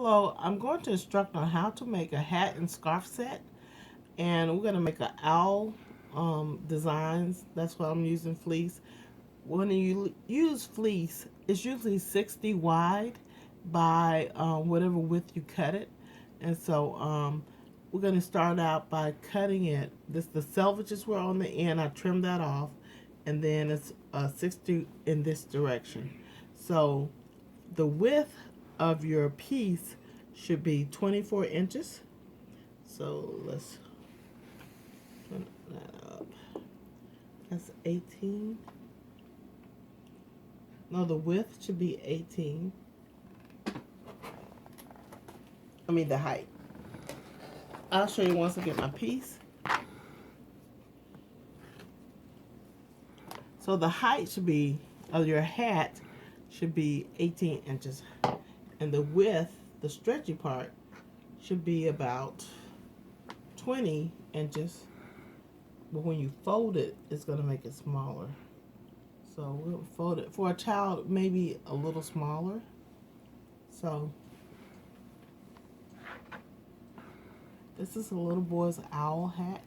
So I'm going to instruct on how to make a hat and scarf set, and we're going to make an owl designs. That's why I'm using fleece. When you use fleece, it's usually 60 wide by whatever width you cut it. And so we're going to start out by cutting it. The selvages were on the end. I trimmed that off, and then it's 60 in this direction. So the width of your piece should be 24 inches. So let's put that up. That's 18. No, the width should be 18. I mean the height. I'll show you once I get my piece. So the height should be, of your hat, should be 18 inches. And the width, the stretchy part, should be about 20 inches. But when you fold it, it's going to make it smaller. So we'll fold it. For a child, maybe a little smaller. So this is a little boy's owl hat.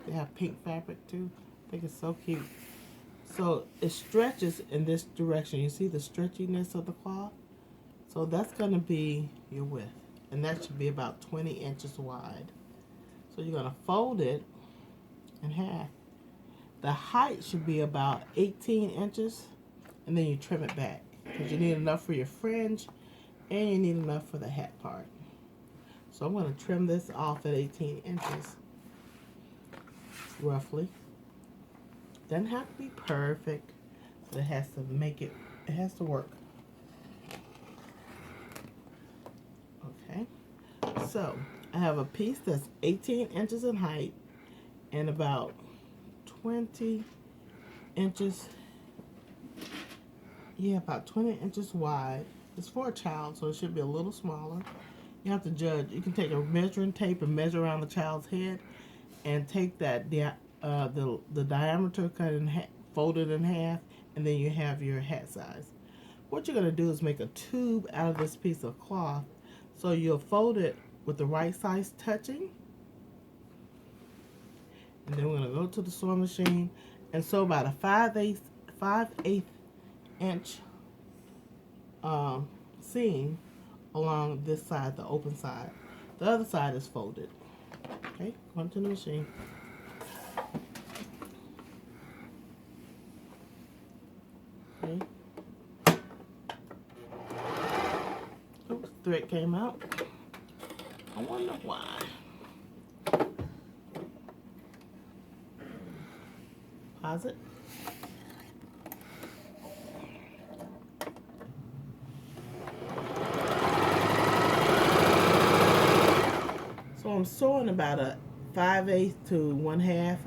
They have pink fabric too. I think it's so cute. So it stretches in this direction. You see the stretchiness of the cloth? So that's going to be your width. And that should be about 20 inches wide. So you're going to fold it in half. The height should be about 18 inches. And then you trim it back. Because you need enough for your fringe. And you need enough for the hat part. So I'm going to trim this off at 18 inches. Roughly. Doesn't have to be perfect, but it has to make it, it has to work. Okay, so I have a piece that's 18 inches in height and about 20 inches, about 20 inches wide. It's for a child, so it should be a little smaller. You have to judge. You can take a measuring tape and measure around the child's head and take that the diameter, cut in fold it in half, and then you have your hat size. What you're going to do is make a tube out of this piece of cloth. So you'll fold it with the right size touching, and then we're going to go to the sewing machine and sew about a 5/8 inch seam along this side, the open side. The other side is folded. Okay, go into the machine. Okay. Oops, thread came out. I wonder why. Pause it. So I'm sewing about a 5/8 to 1/2,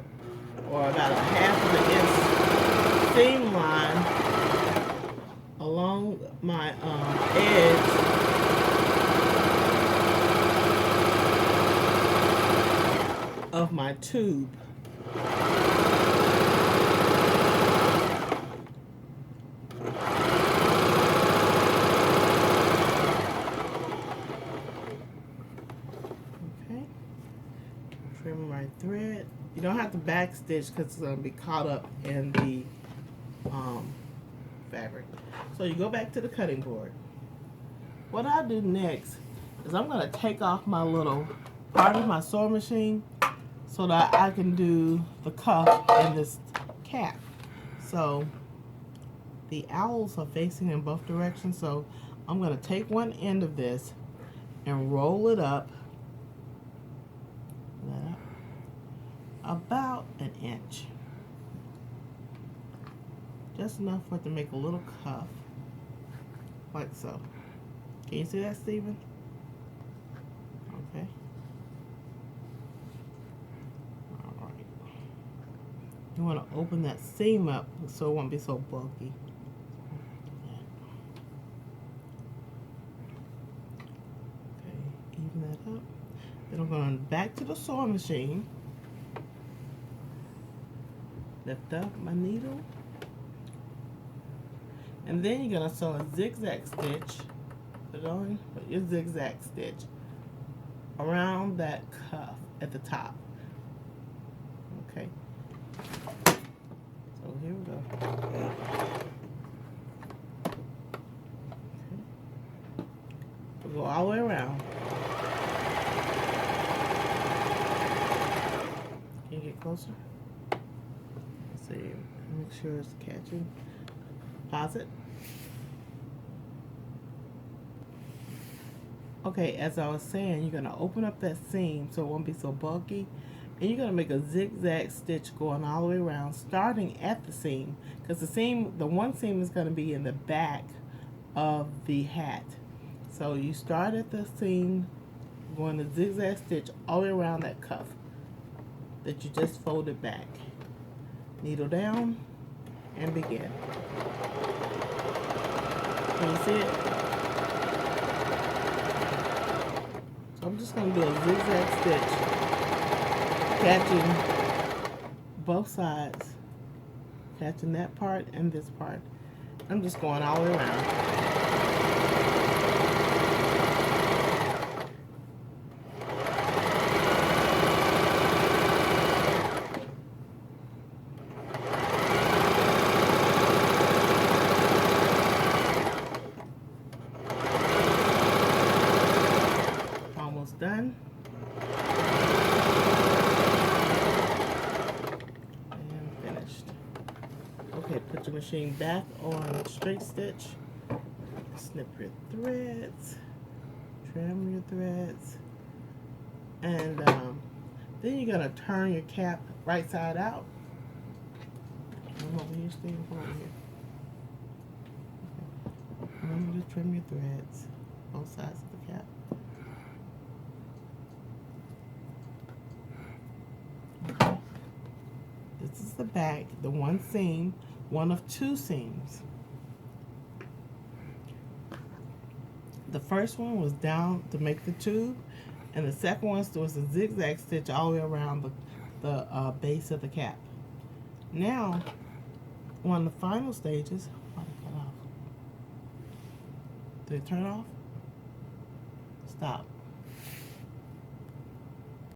or about a 1/2 of an inch seam line along my edge of my tube. Okay, trim my thread. You don't have to back stitch because it's going to be caught up in the fabric. So you go back to the cutting board. What I do next is I'm going to take off my little part of my sewing machine so that I can do the cuff and this cap. So the owls are facing in both directions, so I'm going to take one end of this and roll it up about an inch. Just enough for it to make a little cuff, like so. Can you see that, Stephen? Okay. All right. You want to open that seam up so it won't be so bulky. Okay, even that up. Then I'm going back to the sewing machine. Lift up my needle. And then you're going to sew a zigzag stitch Put it on, put your zigzag stitch around that cuff at the top. Okay. So here we go. Okay. We'll go all the way around. Can you get closer? Let's see. Make sure it's catching. Pause it. Okay, as I was saying, you're going to open up that seam so it won't be so bulky. And you're going to make a zigzag stitch going all the way around, starting at the seam. Because the one seam is going to be in the back of the hat. So you start at the seam, going to zigzag stitch all the way around that cuff that you just folded back. Needle down and begin. Can you see it? I'm just going to do a zigzag stitch, catching both sides, catching that part and this part. I'm just going all the way around. Done. And finished. Okay, put your machine back on straight stitch. Snip your threads. Trim your threads. And then you're going to turn your cap right side out. Come over here, stay over here. Okay. Remember to trim your threads, both sides of the cap. This is the back, the one seam, one of two seams. The first one was down to make the tube, and the second one was a zigzag stitch all the way around the base of the cap. Now, one of the final stages, why did it cut off? Did it turn off? Stop.